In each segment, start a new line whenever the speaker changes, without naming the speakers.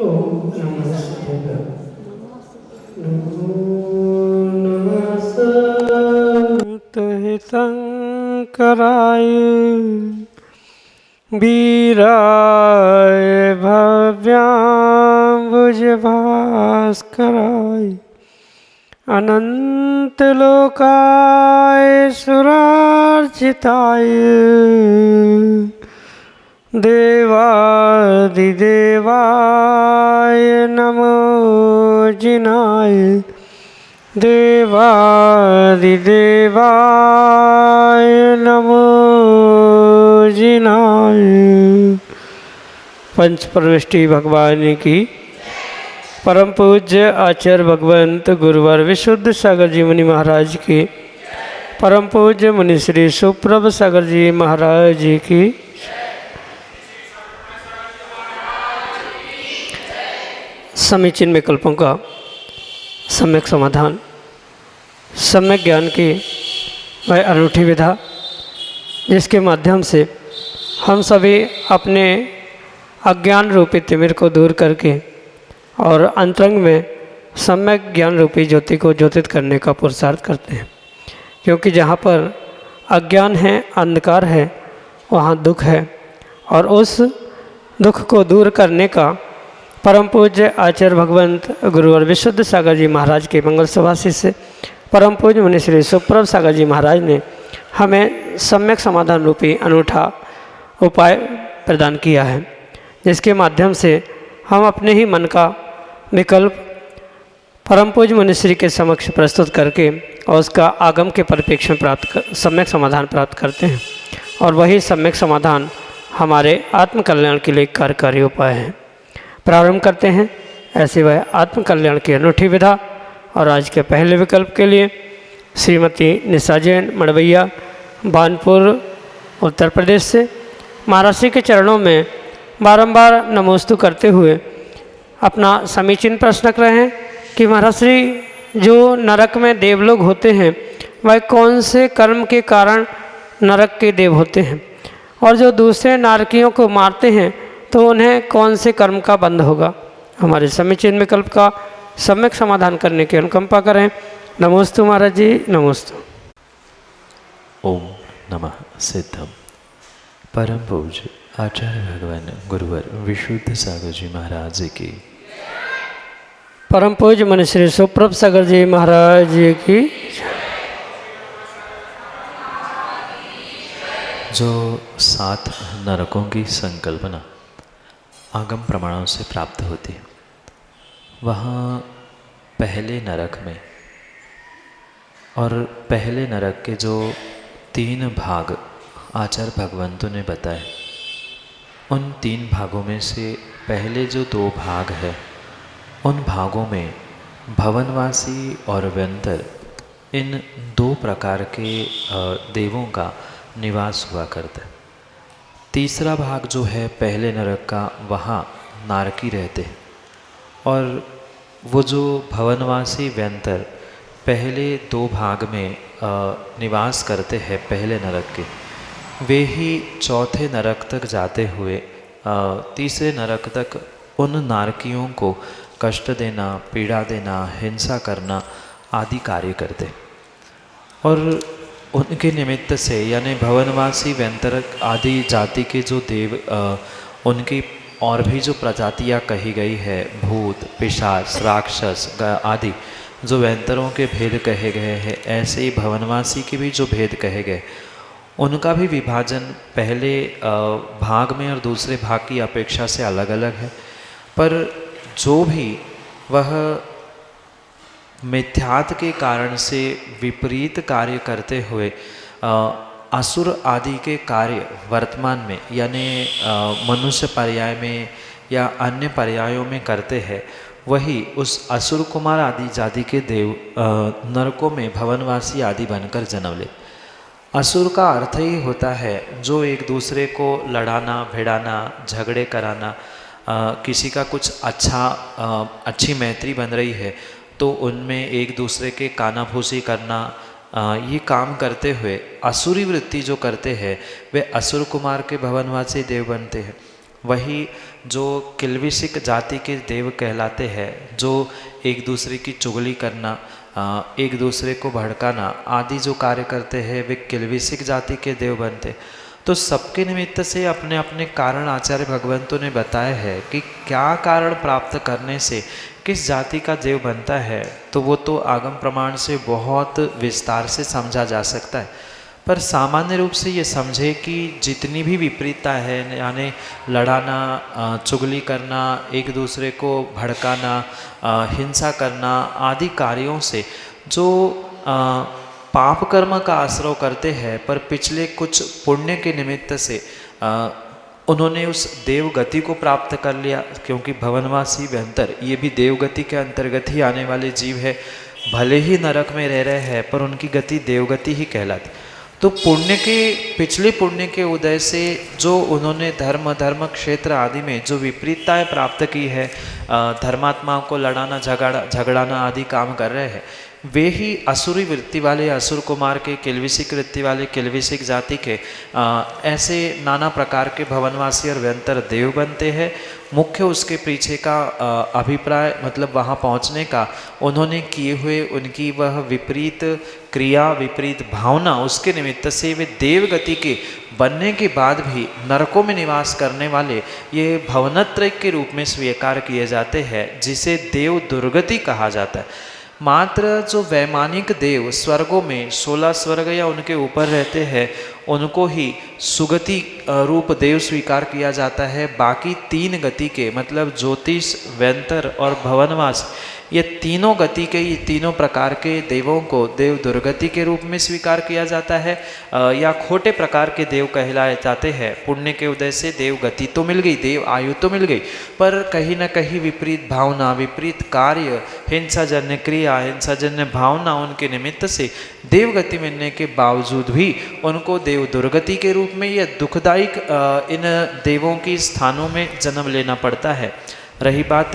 ओम नमः शिवाय। नमो नमः तुहि शंकराय वीराय भव्याम्बुजभास्कराय अनंतलोकाय सुरार्चिताय देवादिदेवाय नमो जिनाय देवादिदेवाय नमो जिनाय। पंच प्रविष्टि भगवान की परम पूज्य आचार्य भगवंत गुरुवर विशुद्ध सागर जी मुनि महाराज की परम पूज्य मुनि श्री सुप्रभ सागर जी महाराज जी की समीचीन विकल्पों का सम्यक समाधान, सम्यक ज्ञान की वह अनूठी विधा जिसके माध्यम से हम सभी अपने अज्ञान रूपी तिमिर को दूर करके और अंतरंग में सम्यक ज्ञान रूपी ज्योति को ज्योतित करने का पुरुषार्थ करते हैं। क्योंकि जहाँ पर अज्ञान है, अंधकार है, वहाँ दुख है और उस दुख को दूर करने का परम पूज्य आचार्य भगवंत गुरुवर विशुद्ध सागर जी महाराज के मंगल सभाषी से परम पूज्य मुनि श्री सुप्रभ सागर जी महाराज ने हमें सम्यक समाधान रूपी अनूठा उपाय प्रदान किया है, जिसके माध्यम से हम अपने ही मन का विकल्प परम पूज्य मुनि श्री के समक्ष प्रस्तुत करके और उसका आगम के परिप्रेक्ष्य में सम्यक समाधान प्राप्त करते हैं और वही सम्यक समाधान हमारे आत्म कल्याण के लिए कार्यकारी उपाय है। प्रारंभ करते हैं ऐसे वह आत्म कल्याण की अनूठी विधा। और आज के पहले विकल्प के लिए श्रीमती निशा जैन मड़वैया बानपुर उत्तर प्रदेश से महाराज श्री के चरणों में बारंबार नमोस्तु करते हुए अपना समीचीन प्रश्न रख रहे हैं कि महाराज श्री जो नरक में देवलोग होते हैं वह कौन से कर्म के कारण नरक के देव होते हैं और जो दूसरे नारकियों को मारते हैं तो उन्हें कौन से कर्म का बंध होगा। हमारे समीचीन विकल्प का सम्यक समाधान करने की अनुकंपा करें। नमोस्तु महाराज जी, नमोस्तु।
ओम नमः सिद्धम। परम पूज्य आचार्य भगवान गुरुवर विशुद्ध सागर जी महाराज जी की
परम पूज्य मुनि श्री सुप्रभ सागर जी महाराज जी की
जो 7 नरकों की संकल्पना आगम प्रमाणों से प्राप्त होती है, वहाँ पहले नरक में और पहले नरक के जो 3 भाग आचार्य भगवंतों ने बताए, उन 3 भागों में से पहले जो 2 भाग है उन भागों में भवनवासी और व्यंतर इन 2 प्रकार के देवों का निवास हुआ करता है। तीसरा भाग जो है पहले नरक का, वहाँ नारकी रहते हैं और वो जो भवनवासी व्यंतर पहले 2 भाग में निवास करते हैं पहले नरक के, वे ही चौथे नरक तक जाते हुए तीसरे नरक तक उन नारकियों को कष्ट देना, पीड़ा देना, हिंसा करना आदि कार्य करते और उनके निमित्त से यानी भवनवासी व्यंतर आदि जाति के जो देव उनकी और भी जो प्रजातियां कही गई है, भूत, पिशाच, राक्षस आदि जो व्यंतरों के भेद कहे गए हैं, ऐसे ही भवनवासी के भी जो भेद कहे गए उनका भी विभाजन पहले भाग में और दूसरे भाग की अपेक्षा से अलग अलग है। पर जो भी वह मिथ्यात्व के कारण से विपरीत कार्य करते हुए असुर आदि के कार्य वर्तमान में यानी मनुष्य पर्याय में या अन्य पर्यायों में करते हैं, वही उस असुर कुमार आदि जाति के देव नरकों में भवनवासी आदि बनकर जन्म ले। असुर का अर्थ ही होता है जो एक दूसरे को लड़ाना, भिड़ाना, झगड़े कराना, किसी का कुछ अच्छी मैत्री बन रही है तो उनमें एक दूसरे के कानाफूसी करना, ये काम करते हुए असुरी वृत्ति जो करते हैं वे असुर कुमार के भवनवासी देव बनते हैं। वही जो किल्विषिक जाति के देव कहलाते हैं, जो एक दूसरे की चुगली करना, एक दूसरे को भड़काना आदि जो कार्य करते हैं वे किल्विषिक जाति के देव बनते। तो सबके निमित्त से अपने अपने कारण आचार्य भगवंतों ने बताया है कि क्या कारण प्राप्त करने से किस जाति का देव बनता है, तो वो तो आगम प्रमाण से बहुत विस्तार से समझा जा सकता है। पर सामान्य रूप से ये समझे कि जितनी भी विपरीतता है, यानी लड़ाना, चुगली करना, एक दूसरे को भड़काना, हिंसा करना आदि कार्यों से जो पाप कर्म का आश्रय करते हैं, पर पिछले कुछ पुण्य के निमित्त से उन्होंने उस देव गति को प्राप्त कर लिया, क्योंकि भवनवासी व्यंतर ये भी देव गति के अंतर्गत ही आने वाले जीव है। भले ही नरक में रह रहे हैं पर उनकी गति देवगति ही कहलाती। तो पिछले पुण्य के उदय से जो उन्होंने धर्म क्षेत्र आदि में जो विपरीतताएं प्राप्त की है, धर्मात्माओं को लड़ाना, झगड़ाना आदि काम कर रहे हैं, वे ही असुरी वृत्ति वाले असुर कुमार के, किल्विषिक वृत्ति वाले किल्विषिक जाति के ऐसे नाना प्रकार के भवनवासी और व्यंतर देव बनते हैं। मुख्य उसके पीछे का अभिप्राय मतलब वहाँ पहुँचने का उन्होंने किए हुए उनकी वह विपरीत क्रिया, विपरीत भावना, उसके निमित्त से वे देव गति के बनने के बाद भी नरकों में निवास करने वाले ये भवनत्रय के रूप में स्वीकार किए जाते हैं, जिसे देव दुर्गति कहा जाता है। मात्र जो वैमानिक देव स्वर्गों में 16 स्वर्ग या उनके ऊपर रहते हैं उनको ही सुगति रूप देव स्वीकार किया जाता है। बाकी 3 गति के मतलब ज्योतिष, व्यंतर और भवनवास, ये तीनों गति के, ये तीनों प्रकार के देवों को देव दुर्गति के रूप में स्वीकार किया जाता है या खोटे प्रकार के देव कहलाए जाते हैं। पुण्य के उदय से देव गति तो मिल गई, देव आयु तो मिल गई, पर कहीं न कहीं विपरीत भावना, विपरीत कार्य, हिंसाजन्य क्रिया, हिंसाजन्य भावना उनके निमित्त से देव गति मिलने के बावजूद भी उनको देव दुर्गति के रूप में या दुखदायक इन देवों की स्थानों में जन्म लेना पड़ता है। रही बात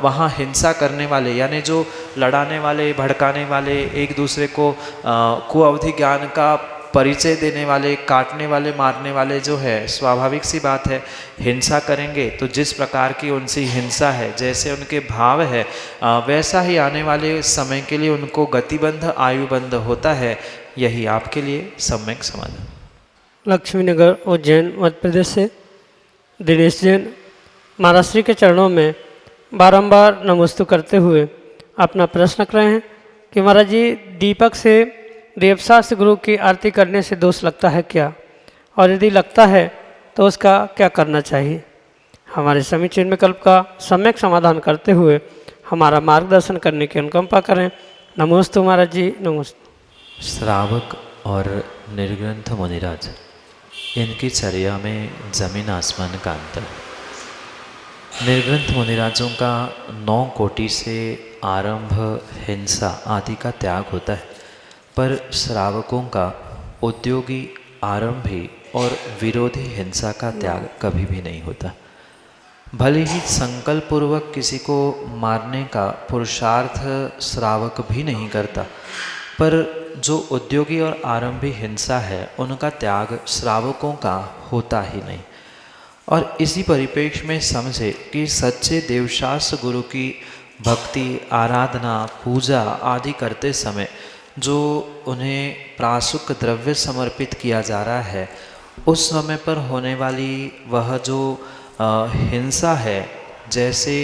वहाँ हिंसा करने वाले, यानी जो लड़ाने वाले, भड़काने वाले, एक दूसरे को कुअवधि ज्ञान का परिचय देने वाले, काटने वाले, मारने वाले जो है, स्वाभाविक सी बात है हिंसा करेंगे तो जिस प्रकार की उनसी हिंसा है, जैसे उनके भाव है, वैसा ही आने वाले समय के लिए उनको गतिबंध, आयुबंध होता है। यही आपके लिए सम्यक समाधान।
लक्ष्मीनगर उज्जैन मध्य प्रदेश से दिनेश जैन महाराज श्री के चरणों में बारंबार नमस्तु करते हुए अपना प्रश्न कर रहे हैं कि महाराज जी, दीपक से देवशास्त्र गुरु की आरती करने से दोष लगता है क्या, और यदि लगता है तो उसका क्या करना चाहिए? हमारे समीचीन विकल्प का सम्यक समाधान करते हुए हमारा मार्गदर्शन करने की अनुकंपा करें। नमोस्तु महाराज जी, नमोस्तु।
श्रावक और निर्ग्रंथ मुनिराज, इनकी चर्या में जमीन आसमान का अंतर। निर्ग्रंथ मुनिराजों का 9 कोटि से आरंभ हिंसा आदि का त्याग होता है, पर श्रावकों का उद्योगी, आरंभी और विरोधी हिंसा का त्याग कभी भी नहीं होता। भले ही संकल्प पूर्वक किसी को मारने का पुरुषार्थ श्रावक भी नहीं करता, पर जो उद्योगी और आरंभी हिंसा है उनका त्याग श्रावकों का होता ही नहीं। और इसी परिप्रेक्ष्य में समझे कि सच्चे देवशास्त्र गुरु की भक्ति, आराधना, पूजा आदि करते समय जो उन्हें प्रासुक द्रव्य समर्पित किया जा रहा है, उस समय पर होने वाली वह जो हिंसा है, जैसे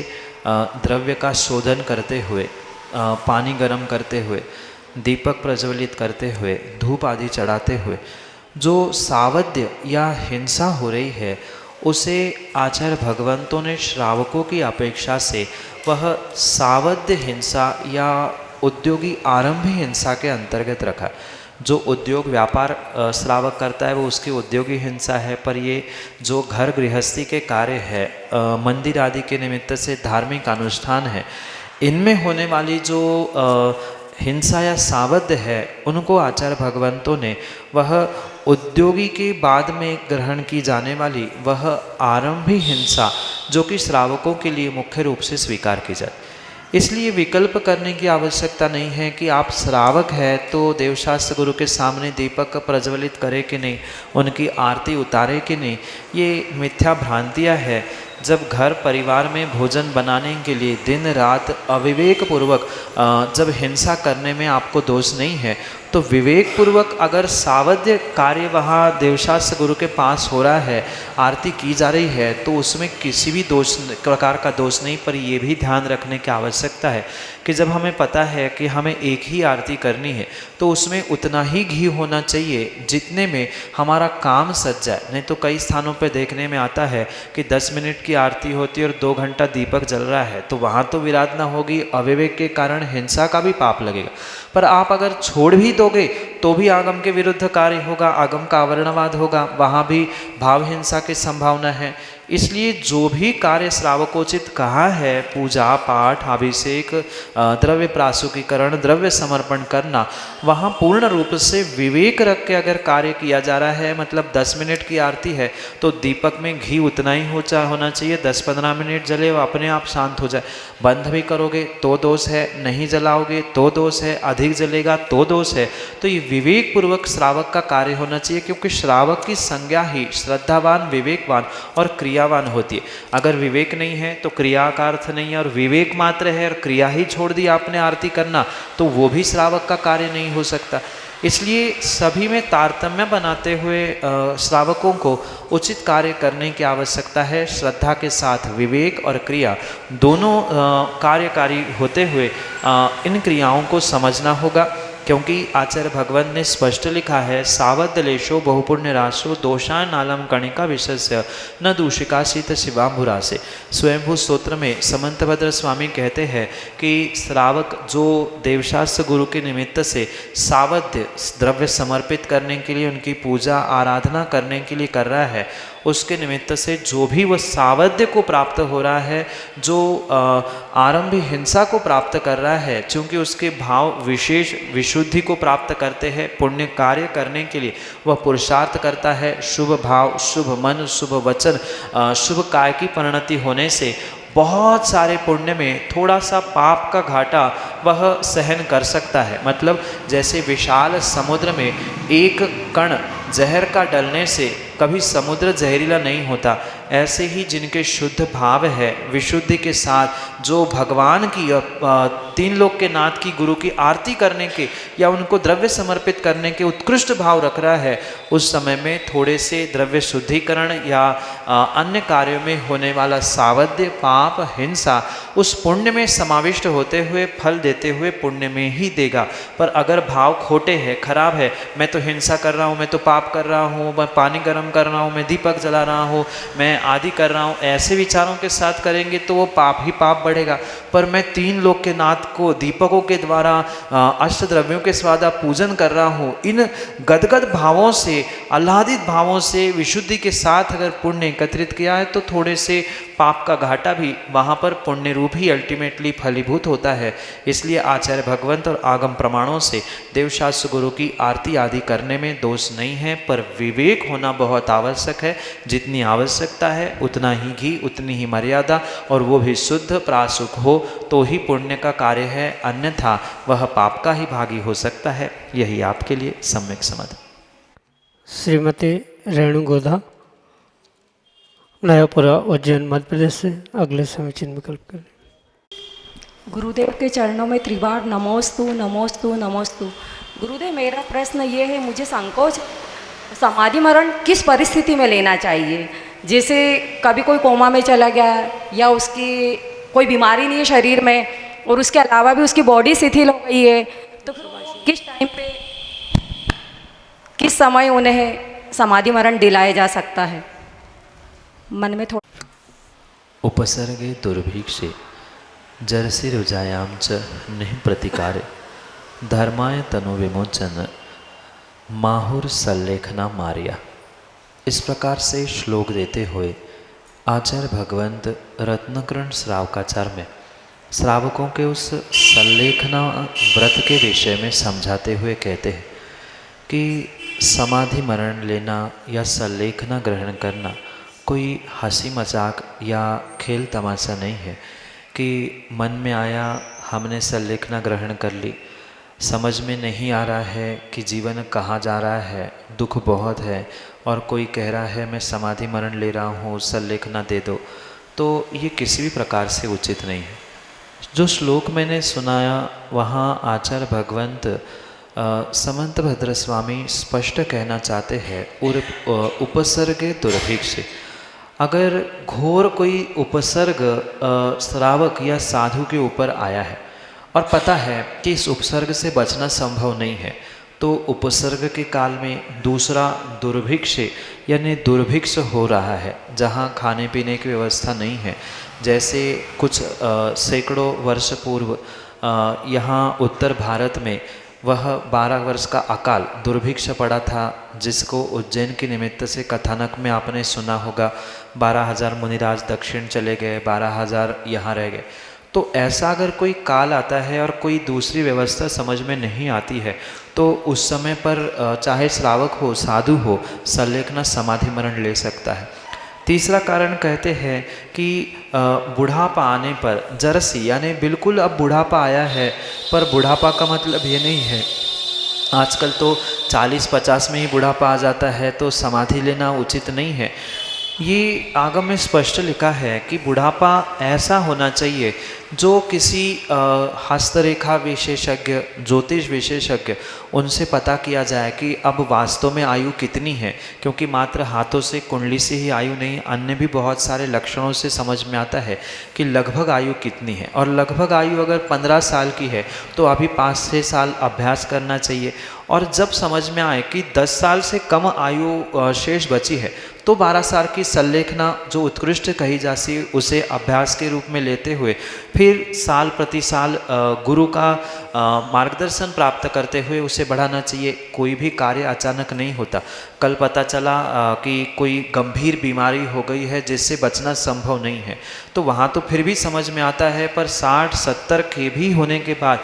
द्रव्य का शोधन करते हुए, पानी गर्म करते हुए, दीपक प्रज्वलित करते हुए, धूप आदि चढ़ाते हुए जो सावध्य या हिंसा हो रही है, उसे आचार्य भगवंतों ने श्रावकों की अपेक्षा से वह सावध्य हिंसा या उद्योगी आरंभी हिंसा के अंतर्गत रखा। जो उद्योग व्यापार श्रावक करता है वो उसकी उद्योगी हिंसा है, पर ये जो घर गृहस्थी के कार्य है, मंदिर आदि के निमित्त से धार्मिक अनुष्ठान है, इनमें होने वाली जो हिंसा या सावध्य है, उनको आचार्य भगवंतों ने वह उद्योगी के बाद में ग्रहण की जाने वाली वह आरंभी हिंसा जो कि श्रावकों के लिए मुख्य रूप से स्वीकार की जाए। इसलिए विकल्प करने की आवश्यकता नहीं है कि आप श्रावक है तो देवशास्त्र गुरु के सामने दीपक प्रज्वलित करे कि नहीं, उनकी आरती उतारे कि नहीं। ये मिथ्या भ्रांतियाँ है। जब घर परिवार में भोजन बनाने के लिए दिन रात अविवेक पूर्वक जब हिंसा करने में आपको दोष नहीं है, तो विवेक पूर्वक अगर सावध्य कार्य वहाँ देवशास्त्र गुरु के पास हो रहा है, आरती की जा रही है, तो उसमें किसी भी प्रकार का दोष नहीं। पर ये भी ध्यान रखने की आवश्यकता है कि जब हमें पता है कि हमें एक ही आरती करनी है, तो उसमें उतना ही घी होना चाहिए जितने में हमारा काम सज जाए। नहीं तो कई स्थानों पर देखने में आता है कि 10 मिनट की आरती होती है और 2 घंटा दीपक जल रहा है, तो वहाँ तो विराधना होगी, अविवेक के कारण हिंसा का भी पाप लगेगा। पर आप अगर छोड़ भी दोगे तो भी आगम के विरुद्ध कार्य होगा, आगम का आवरणवाद होगा, वहाँ भी भाव हिंसा की संभावना है। इसलिए जो भी कार्य श्रावकोचित कहा है, पूजा पाठ, अभिषेक, द्रव्य प्राशुकीकरण, द्रव्य समर्पण करना, वहाँ पूर्ण रूप से विवेक रख के अगर कार्य किया जा रहा है, मतलब 10 मिनट की आरती है तो दीपक में घी उतना ही होना चाहिए, 10-15 मिनट जले वो अपने आप शांत हो जाए। बंद भी करोगे तो दोष है, नहीं जलाओगे तो दोष है, अधिक जलेगा तो दोष है। तो ये विवेक पूर्वक श्रावक का कार्य होना चाहिए, क्योंकि श्रावक की संज्ञा ही श्रद्धावान, विवेकवान और क्रियावान होती है। अगर विवेक नहीं है तो क्रिया का अर्थ नहीं है, और विवेक मात्र है और क्रिया ही छोड़ दी आपने आरती करना, तो वो भी श्रावक का कार्य नहीं हो सकता। इसलिए सभी में तारतम्य बनाते हुए श्रावकों को उचित कार्य करने की आवश्यकता है। श्रद्धा के साथ विवेक और क्रिया दोनों कार्यकारी होते हुए इन क्रियाओं को समझना होगा, क्योंकि आचार्य भगवंत ने स्पष्ट लिखा है, सावद्धलेशो बहुपुण्य राशो दोषा नालम कणिका विशस्य न दूषिकाशित शिवाम्भुरा से। स्वयंभू स्तोत्र में समंतभद्र स्वामी कहते हैं कि श्रावक जो देवशास्त्र गुरु के निमित्त से सावध्य द्रव्य समर्पित करने के लिए, उनकी पूजा आराधना करने के लिए कर रहा है, उसके निमित्त से जो भी वह सावध्य को प्राप्त हो रहा है, जो आरंभी हिंसा को प्राप्त कर रहा है, चूँकि उसके भाव विशेष विशुद्धि को प्राप्त करते हैं, पुण्य कार्य करने के लिए वह पुरुषार्थ करता है, शुभ भाव, शुभ मन, शुभ वचन, शुभ काय की परिणति होने से बहुत सारे पुण्य में थोड़ा सा पाप का घाटा वह सहन कर सकता है। मतलब जैसे विशाल समुद्र में एक कण जहर का डलने से कभी समुद्र जहरीला नहीं होता, ऐसे ही जिनके शुद्ध भाव है, विशुद्धि के साथ जो भगवान की 3 लोक के नाथ की गुरु की आरती करने के या उनको द्रव्य समर्पित करने के उत्कृष्ट भाव रख रहा है, उस समय में थोड़े से द्रव्य शुद्धिकरण या अन्य कार्यों में होने वाला सावध्य, पाप, हिंसा उस पुण्य में समाविष्ट होते हुए फल देते हुए पुण्य में ही देगा। पर अगर भाव खोटे हैं, खराब है, मैं तो हिंसा कर रहा हूँ, मैं तो पाप कर रहा हूँ, मैं पानी गर्म कर रहा हूँ, मैं दीपक जला रहा हूँ, मैं आदि कर रहा हूँ, ऐसे विचारों के साथ करेंगे तो वो पाप ही पाप बढ़ेगा। पर मैं 3 लोक के नाथ को दीपकों के द्वारा अष्ट द्रव्यों के स्वादा पूजन कर रहा हूँ, इन गदगद भावों से, आह्लादित भावों से विशुद्धि के साथ अगर पुण्य एकत्रित किया है, तो थोड़े से पाप का घाटा भी वहाँ पर पुण्य रूप ही अल्टीमेटली फलीभूत होता है। इसलिए आचार्य भगवंत और आगम प्रमाणों से देवशास्त्र गुरु की आरती आदि करने में दोष नहीं है, पर विवेक होना बहुत आवश्यक है। जितनी आवश्यकता है उतना ही घी, उतनी ही मर्यादा, और वो भी शुद्ध प्रासुक हो तो ही पुण्य का कार्य है, अन्यथा वह पाप का ही भागी हो सकता है। यही आपके लिए सम्यक समझ।
श्रीमती रेणु गोधा, नयापुरा, उज्जैन, मध्य प्रदेश से अगले समीचीन विकल्प करें।
गुरुदेव के चरणों में त्रिबार नमोस्तु नमोस्तु नमोस्तु। गुरुदेव, मेरा प्रश्न ये है, मुझे संकोच, समाधि मरण किस परिस्थिति में लेना चाहिए? जैसे कभी कोई कोमा में चला गया या उसकी कोई बीमारी नहीं है शरीर में और उसके अलावा भी उसकी बॉडी शिथिल हो गई है, तो किस टाइम पे, किस समय उन्हें समाधि मरण दिलाया जा सकता है? मन में थोड़ा
उपसर्गे दुर्भिक्षे जरसी रुजायाम च निः प्रतिकार धर्माय तनु विमोचन माहुर सल्लेखना मारिया। इस प्रकार से श्लोक देते हुए आचार्य भगवंत रत्नकर्ण श्रावकाचार में श्रावकों के उस सल्लेखना व्रत के विषय में समझाते हुए कहते हैं कि समाधि मरण लेना या सल्लेखना ग्रहण करना कोई हंसी मजाक या खेल तमाशा नहीं है कि मन में आया हमने सल्लेखना ग्रहण कर ली, समझ में नहीं आ रहा है कि जीवन कहाँ जा रहा है, दुख बहुत है और कोई कह रहा है मैं समाधि मरण ले रहा हूँ, सल्लेखना दे दो, तो ये किसी भी प्रकार से उचित नहीं है। जो श्लोक मैंने सुनाया वहाँ आचार्य भगवंत समंत भद्र स्वामी स्पष्ट कहना चाहते हैं उपसर्गे दुर्भिक्षे। अगर घोर कोई उपसर्ग श्रावक या साधु के ऊपर आया है और पता है कि इस उपसर्ग से बचना संभव नहीं है, तो उपसर्ग के काल में दूसरा दुर्भिक्ष यानी दुर्भिक्ष हो रहा है, जहाँ खाने पीने की व्यवस्था नहीं है। जैसे कुछ सैकड़ों वर्ष पूर्व यहाँ उत्तर भारत में वह 12 वर्ष का अकाल दुर्भिक्ष पड़ा था, जिसको उज्जैन के निमित्त से कथानक में आपने सुना होगा। 12,000 मुनिराज दक्षिण चले गए, 12,000 यहाँ रह गए। तो ऐसा अगर कोई काल आता है और कोई दूसरी व्यवस्था समझ में नहीं आती है, तो उस समय पर चाहे श्रावक हो साधु हो, सल्लेखना समाधि मरण ले सकता है। तीसरा कारण कहते हैं कि बुढ़ापा आने पर जरसी यानी बिल्कुल अब बुढ़ापा आया है, पर बुढ़ापा का मतलब ये नहीं है आजकल तो 40-50 में ही बुढ़ापा आ जाता है तो समाधि लेना उचित नहीं है। ये आगम में स्पष्ट लिखा है कि बुढ़ापा ऐसा होना चाहिए जो किसी हस्तरेखा विशेषज्ञ, ज्योतिष विशेषज्ञ, उनसे पता किया जाए कि अब वास्तव में आयु कितनी है, क्योंकि मात्र हाथों से कुंडली से ही आयु नहीं, अन्य भी बहुत सारे लक्षणों से समझ में आता है कि लगभग आयु कितनी है। और लगभग आयु अगर 15 साल की है तो अभी 5-6 साल अभ्यास करना चाहिए, और जब समझ में आए कि 10 साल से कम आयु शेष बची है तो 12 साल की सल्लेखना जो उत्कृष्ट कही जाती उसे अभ्यास के रूप में लेते हुए फिर साल प्रति साल गुरु का मार्गदर्शन प्राप्त करते हुए उसे बढ़ाना चाहिए। कोई भी कार्य अचानक नहीं होता। कल पता चला कि कोई गंभीर बीमारी हो गई है जिससे बचना संभव नहीं है, तो वहाँ तो फिर भी समझ में आता है, पर 60-70 के भी होने के बाद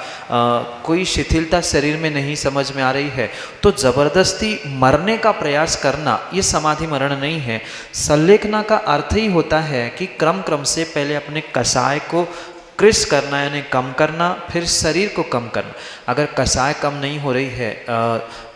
कोई शिथिलता शरीर में नहीं समझ में आ रही है तो ज़बरदस्ती मरने का प्रयास करना ये समाधि मरण नहीं है। सल्लेखना का अर्थ ही होता है कि क्रम से पहले अपने कषाय को कृश करना यानी कम करना, फिर शरीर को कम करना। अगर कषाय कम नहीं हो रही है,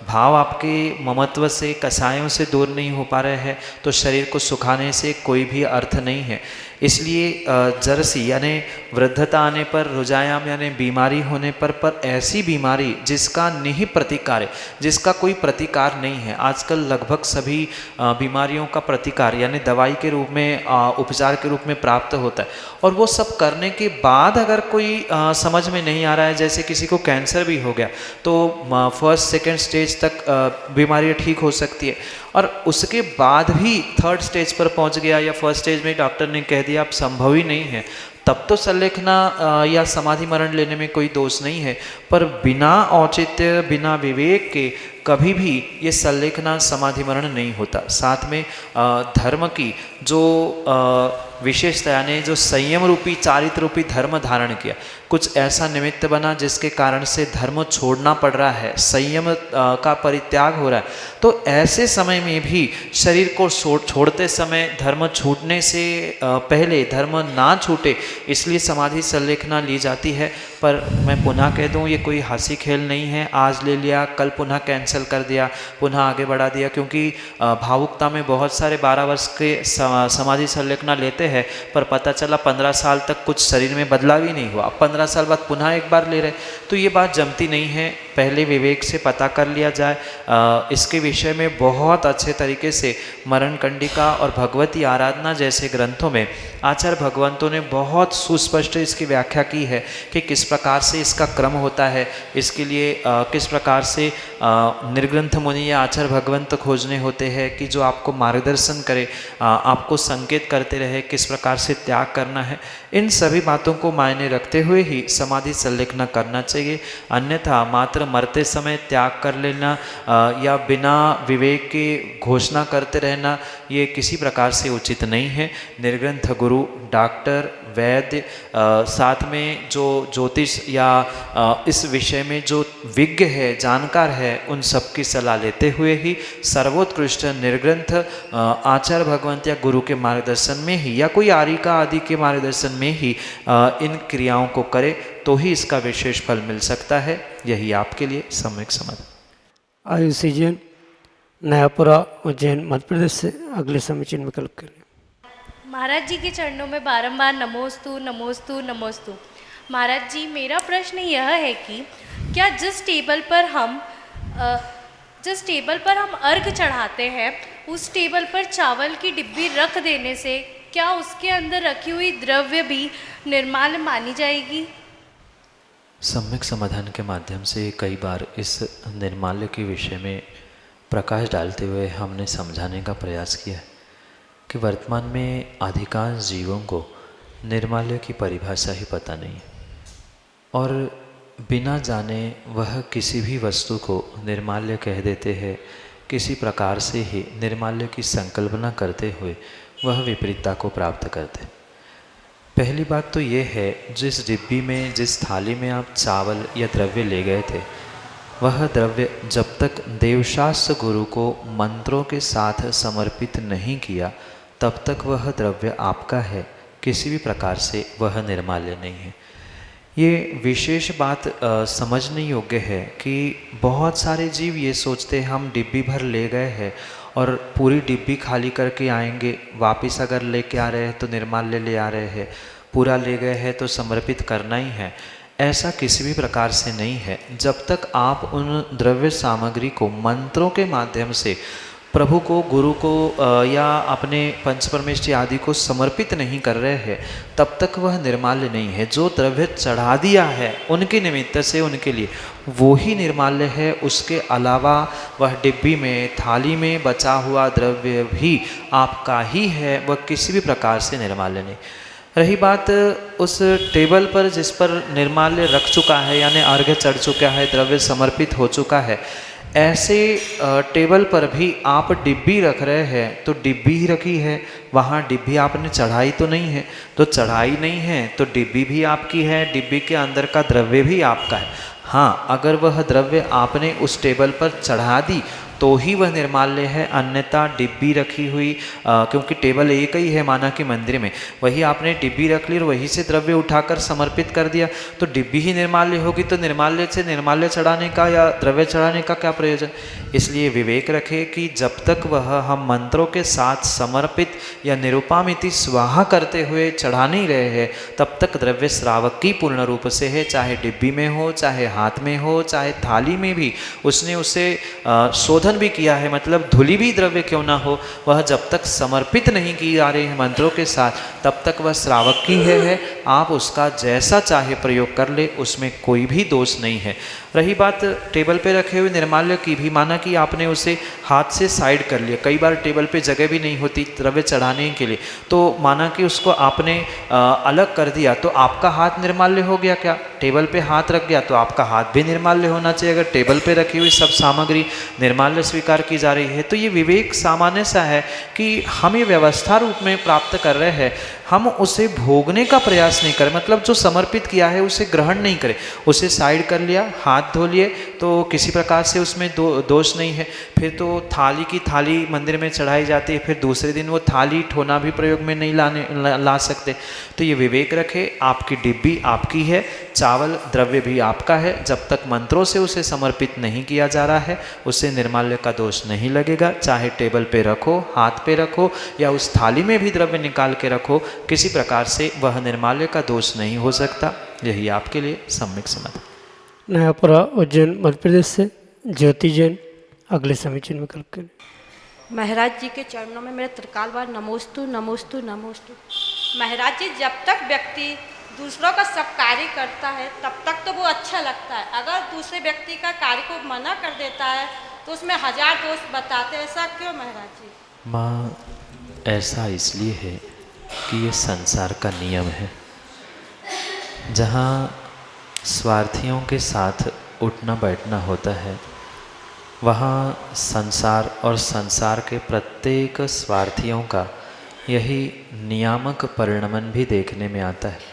भाव आपके ममत्व से कषायों से दूर नहीं हो पा रहे हैं, तो शरीर को सुखाने से कोई भी अर्थ नहीं है। इसलिए जरसी यानी वृद्धता आने पर, रुजायाम यानी बीमारी होने पर ऐसी बीमारी जिसका निहि प्रतिकार है, जिसका कोई प्रतिकार नहीं है। आजकल लगभग सभी बीमारियों का प्रतिकार यानी दवाई के रूप में, उपचार के रूप में प्राप्त होता है, और वो सब करने के बाद अगर कोई समझ में नहीं आ रहा है, जैसे किसी को कैंसर भी हो गया तो 1st-2nd स्टेज तक बीमारी ठीक हो सकती है, और उसके बाद भी 3rd स्टेज पर पहुंच गया या 1st स्टेज में डॉक्टर ने कह दिया अब संभव ही नहीं है, तब तो सल्लेखना या समाधि मरण लेने में कोई दोष नहीं है। पर बिना औचित्य, बिना विवेक के कभी भी ये सल्लेखना समाधि मरण नहीं होता। साथ में धर्म की जो विशेषता यानी जो संयम रूपी, चारित्र रूपी धर्म धारण किया, कुछ ऐसा निमित्त बना जिसके कारण से धर्म छोड़ना पड़ रहा है, संयम का परित्याग हो रहा है, तो ऐसे समय में भी शरीर को छोड़ते समय धर्म छूटने से पहले धर्म ना छूटे, इसलिए समाधि सल्लेखना ली जाती है। पर मैं पुनः कह दूं, ये कोई हंसी खेल नहीं है। आज ले लिया, कल पुनः कैंसिल कर दिया, पुनः आगे बढ़ा दिया, क्योंकि भावुकता में बहुत सारे 12 वर्ष के समाधि सल्लेखना लेते हैं, पर पता चला 15 साल तक कुछ शरीर में बदलाव ही नहीं हुआ, 15 साल बाद पुनः एक बार ले रहे, तो ये बात जमती नहीं है। पहले विवेक से पता कर लिया जाए। इसके विषय में बहुत अच्छे तरीके से मरण कंडिका और भगवती आराधना जैसे ग्रंथों में आचार्य भगवंतों ने बहुत सुस्पष्ट इसकी व्याख्या की है कि किस प्रकार से इसका क्रम होता है, इसके लिए किस प्रकार से निर्ग्रंथ मुनि या आचार्य भगवंत खोजने होते हैं कि जो आपको मार्गदर्शन करे, आपको संकेत करते रहे किस प्रकार से त्याग करना है। इन सभी बातों को मायने रखते हुए ही समाधि संलग्न करना चाहिए। अन्यथा मात्र मरते समय त्याग कर लेना या बिना विवेक के घोषणा करते रहना, ये किसी प्रकार से उचित नहीं है। निर्ग्रंथ गुरु, डॉक्टर, वैद्य, साथ में जो ज्योतिष या इस विषय में जो विज्ञ है, जानकार है, उन सब की सलाह लेते हुए ही सर्वोत्कृष्ट निर्ग्रंथ आचार्य भगवंत या गुरु के मार्गदर्शन में ही या कोई आरिका आदि के मार्गदर्शन में ही इन क्रियाओं को करे तो ही इसका विशेष फल मिल सकता है। यही आपके लिए सम्यक समाधि।
आयुषी जैन, नयापुरा उज्जैन मध्य प्रदेश से अगले समीचीन विकल्प के लिए।
महाराज जी के चरणों में बारंबार नमोस्तु नमोस्तु नमोस्तु। महाराज जी, मेरा प्रश्न यह है कि क्या जिस टेबल पर हम अर्घ चढ़ाते हैं उस टेबल पर चावल की डिब्बी रख देने से क्या उसके अंदर रखी हुई द्रव्य भी निर्माल्य मानी जाएगी?
सम्यक समाधान के माध्यम से कई बार इस निर्माल्य के विषय में प्रकाश डालते हुए हमने समझाने का प्रयास किया है कि वर्तमान में अधिकांश जीवों को निर्माल्य की परिभाषा ही पता नहीं है और बिना जाने वह किसी भी वस्तु को निर्माल्य कह देते हैं। किसी प्रकार से ही निर्माल्य की संकल्पना करते हुए वह विपरीतता को प्राप्त करते। पहली बात तो ये है, जिस डिब्बी में, जिस थाली में आप चावल या द्रव्य ले गए थे, वह द्रव्य जब तक देवशास्त्र गुरु को मंत्रों के साथ समर्पित नहीं किया तब तक वह द्रव्य आपका है, किसी भी प्रकार से वह निर्माल्य नहीं है। ये विशेष बात समझने योग्य है कि बहुत सारे जीव ये सोचते हैं हम डिब्बी भर ले गए हैं और पूरी डिब्बी खाली करके आएंगे, वापस अगर लेके आ रहे हैं तो निर्माल्य ले आ रहे हैं, पूरा ले गए हैं तो समर्पित करना ही है। ऐसा किसी भी प्रकार से नहीं है। जब तक आप उन द्रव्य सामग्री को मंत्रों के माध्यम से प्रभु को, गुरु को या अपने पंच परमेष्ठी आदि को समर्पित नहीं कर रहे हैं तब तक वह निर्माल्य नहीं है। जो द्रव्य चढ़ा दिया है उनके निमित्त से उनके लिए वो ही निर्माल्य है। उसके अलावा वह डिब्बी में, थाली में बचा हुआ द्रव्य भी आपका ही है, वह किसी भी प्रकार से निर्माल्य नहीं। रही बात उस टेबल पर जिस पर निर्माल्य रख चुका है यानी अर्घ्य चढ़ चुका है, द्रव्य समर्पित हो चुका है, ऐसे टेबल पर भी आप डिब्बी रख रहे हैं तो डिब्बी ही रखी है, वहाँ डिब्बी आपने चढ़ाई तो नहीं है। तो चढ़ाई नहीं है तो डिब्बी भी आपकी है, डिब्बी के अंदर का द्रव्य भी आपका है। हाँ, अगर वह द्रव्य आपने उस टेबल पर चढ़ा दी तो ही वह निर्माल्य है, अन्यथा डिब्बी रखी हुई, क्योंकि टेबल एक ही है माना कि मंदिर में, वही आपने डिब्बी रख ली और वहीं से द्रव्य उठाकर समर्पित कर दिया तो डिब्बी ही निर्माल्य होगी। तो निर्माल्य से निर्माल्य चढ़ाने का या द्रव्य चढ़ाने का क्या प्रयोजन। इसलिए विवेक रखे कि जब तक वह हम मंत्रों के साथ समर्पित या निरुपामिति स्वाहा करते हुए चढ़ा नहीं रहे हैं तब तक द्रव्य श्रावक की पूर्ण रूप से है, चाहे डिब्बी में हो, चाहे हाथ में हो, चाहे थाली में भी उसने उसे शोधन भी किया है, मतलब धुली भी द्रव्य क्यों ना हो, वह जब तक समर्पित नहीं की जा रही है मंत्रों के साथ तब तक वह श्रावक की है। आप उसका जैसा चाहे प्रयोग कर ले, उसमें कोई भी दोष नहीं है। रही बात टेबल पे रखे हुए निर्माल्य की भी, माना कि आपने उसे हाथ से साइड कर लिया, कई बार टेबल पे जगह भी नहीं होती द्रव्य चढ़ाने के लिए, तो माना कि उसको आपने अलग कर दिया तो आपका हाथ निर्माल्य हो गया क्या। टेबल पे हाथ रख गया तो आपका हाथ भी निर्माल्य होना चाहिए। अगर टेबल पे रखी हुई सब सामग्री निर्माल्य स्वीकार की जा रही है तो ये विवेक सामान्य सा है कि हम ये व्यवस्था रूप में प्राप्त कर रहे हैं, हम उसे भोगने का प्रयास नहीं करें, मतलब जो समर्पित किया है उसे ग्रहण नहीं करें। उसे साइड कर लिया, हाथ धो लिए तो किसी प्रकार से उसमें दोष नहीं है। फिर तो थाली की थाली मंदिर में चढ़ाई जाती है, फिर दूसरे दिन वो थाली ठोना भी प्रयोग में नहीं ला सकते। तो ये विवेक रखे, आपकी डिब्बी आपकी है, चावल द्रव्य भी आपका है, जब तक मंत्रों से उसे समर्पित नहीं किया जा रहा है उसे निर्माल्य का दोष नहीं लगेगा। चाहे टेबल पे रखो, हाथ पे रखो या उस थाली में भी द्रव्य निकाल के रखो, किसी प्रकार से वह निर्माल्य का दोष नहीं हो सकता। यही आपके लिए सम्यक समाधान।
नयापुरा उज्जैन मध्य प्रदेश से ज्योति जैन अगले समीचीन विकल्प के लिए।
महाराज जी के चरणों में मेरा त्रिकाल बार नमोस्तु नमोस्तु नमोस्तु। महाराज जी, जब तक व्यक्ति दूसरों का सब कार्य करता है तब तक तो वो अच्छा लगता है। अगर दूसरे व्यक्ति का कार्य को मना कर देता है तो उसमें हजार दोष बताते हैं। ऐसा क्यों महाराज जी?
माँ, ऐसा इसलिए है कि ये संसार का नियम है, जहाँ स्वार्थियों के साथ उठना बैठना होता है, वहाँ संसार और संसार के प्रत्येक स्वार्थियों का यही नियामक परिणमन भी देखने में आता है।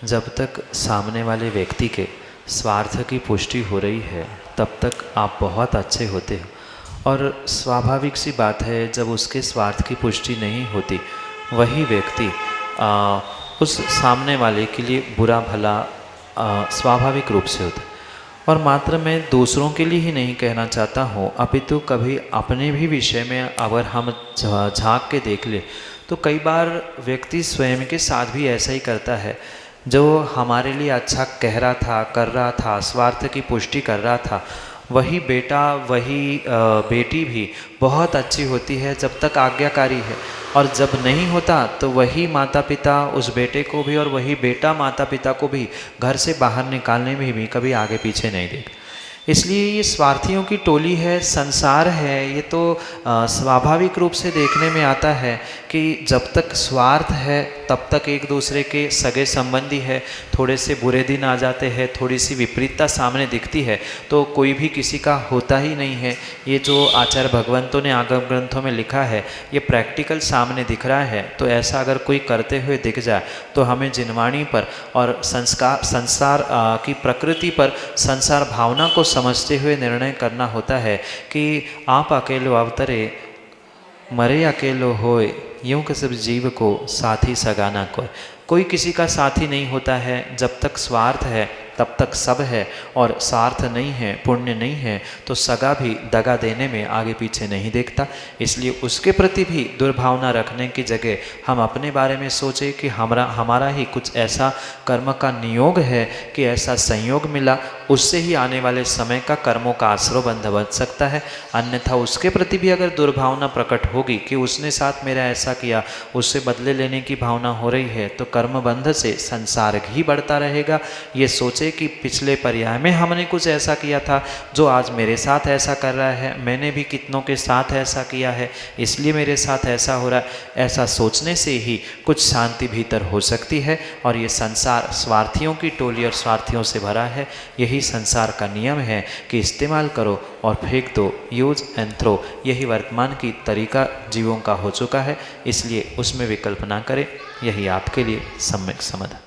जब तक सामने वाले व्यक्ति के स्वार्थ की पुष्टि हो रही है तब तक आप बहुत अच्छे होते हो, और स्वाभाविक सी बात है जब उसके स्वार्थ की पुष्टि नहीं होती वही व्यक्ति उस सामने वाले के लिए बुरा भला स्वाभाविक रूप से होता है। और मात्र मैं दूसरों के लिए ही नहीं कहना चाहता हूँ, अपितु कभी अपने भी विषय में अगर हम झांक के देख ले तो कई बार व्यक्ति स्वयं के साथ भी ऐसा ही करता है। जो हमारे लिए अच्छा कह रहा था, कर रहा था, स्वार्थ की पुष्टि कर रहा था, वही बेटा वही बेटी भी बहुत अच्छी होती है जब तक आज्ञाकारी है, और जब नहीं होता तो वही माता पिता उस बेटे को भी और वही बेटा माता पिता को भी घर से बाहर निकालने में भी कभी आगे पीछे नहीं देखता। इसलिए ये स्वार्थियों की टोली है, संसार है, ये तो स्वाभाविक रूप से देखने में आता है कि जब तक स्वार्थ है तब तक एक दूसरे के सगे संबंधी है। थोड़े से बुरे दिन आ जाते हैं, थोड़ी सी विपरीतता सामने दिखती है तो कोई भी किसी का होता ही नहीं है। ये जो आचार्य भगवंतों ने आगम ग्रंथों में लिखा है ये प्रैक्टिकल सामने दिख रहा है। तो ऐसा अगर कोई करते हुए दिख जाए तो हमें जिनवाणी पर और संसार की प्रकृति पर, संसार भावना को समझते हुए निर्णय करना होता है कि आप अकेलो अवतरे मरे अकेलो होए, यूं कि सब जीव को साथी सगाना कोई किसी का साथी नहीं होता है। जब तक स्वार्थ है तब तक सब है, और स्वार्थ नहीं है, पुण्य नहीं है तो सगा भी दगा देने में आगे पीछे नहीं देखता। इसलिए उसके प्रति भी दुर्भावना रखने की जगह हम अपने बारे में सोचें कि हमारा ही कुछ ऐसा कर्म का नियोग है कि ऐसा संयोग मिला, उससे ही आने वाले समय का कर्मों का आश्रयबंध बन सकता है। अन्यथा उसके प्रति भी अगर दुर्भावना प्रकट होगी कि उसने साथ मेरा ऐसा किया, उससे बदले लेने की भावना हो रही है, तो कर्मबंध से संसार ही बढ़ता रहेगा। ये सोचे कि पिछले पर्याय में हमने कुछ ऐसा किया था जो आज मेरे साथ ऐसा कर रहा है, मैंने भी कितनों के साथ ऐसा किया है इसलिए मेरे साथ ऐसा हो रहा है। ऐसा सोचने से ही कुछ शांति भीतर हो सकती है। और ये संसार स्वार्थियों की टोली और स्वार्थियों से भरा है। यही संसार का नियम है कि इस्तेमाल करो और फेंक दो, यूज एंड थ्रो। यही वर्तमान की तरीका जीवों का हो चुका है, इसलिए उसमें विकल्प ना करें। यही आपके लिए सम्यक समाधान।